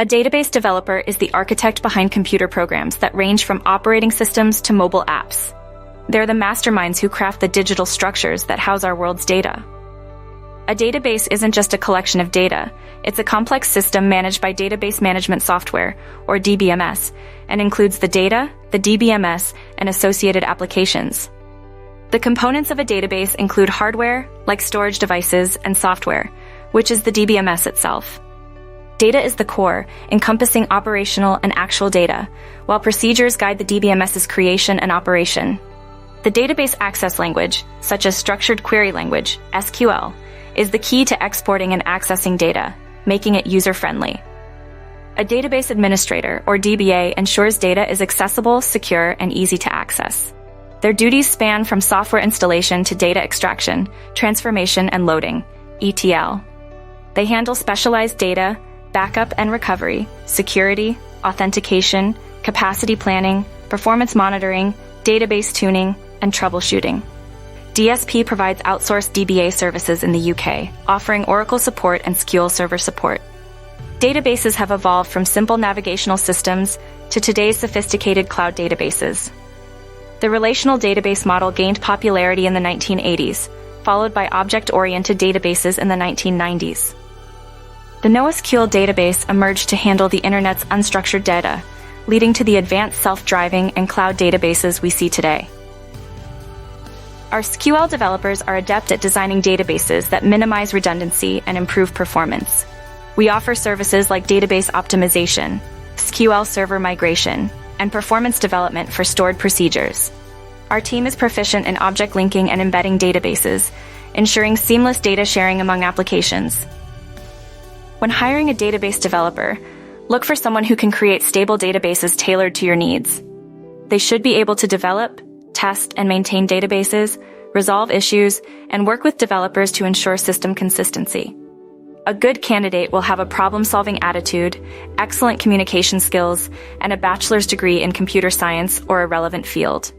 A database developer is the architect behind computer programs that range from operating systems to mobile apps. They're the masterminds who craft the digital structures that house our world's data. A database isn't just a collection of data, it's a complex system managed by database management software, or DBMS, and includes the data, the DBMS, and associated applications. The components of a database include hardware, like storage devices, and software, which is the DBMS itself. Data is the core, encompassing operational and actual data, while procedures guide the DBMS's creation and operation. The database access language, such as structured query language, SQL, is the key to exporting and accessing data, making it user-friendly. A database administrator, or DBA, ensures data is accessible, secure, and easy to access. Their duties span from software installation to data extraction, transformation, and loading, ETL. They handle specialized data, backup and recovery, security, authentication, capacity planning, performance monitoring, database tuning, and troubleshooting. DSP provides outsourced DBA services in the UK, offering Oracle support and SQL Server support. Databases have evolved from simple navigational systems to today's sophisticated cloud databases. The relational database model gained popularity in the 1980s, followed by object-oriented databases in the 1990s. The NoSQL database emerged to handle the Internet's unstructured data, leading to the advanced self-driving and cloud databases we see today. Our SQL developers are adept at designing databases that minimize redundancy and improve performance. We offer services like database optimization, SQL Server migration, and performance development for stored procedures. Our team is proficient in object linking and embedding databases, ensuring seamless data sharing among applications. When hiring a database developer, look for someone who can create stable databases tailored to your needs. They should be able to develop, test, and maintain databases, resolve issues, and work with developers to ensure system consistency. A good candidate will have a problem-solving attitude, excellent communication skills, and a bachelor's degree in computer science or a relevant field.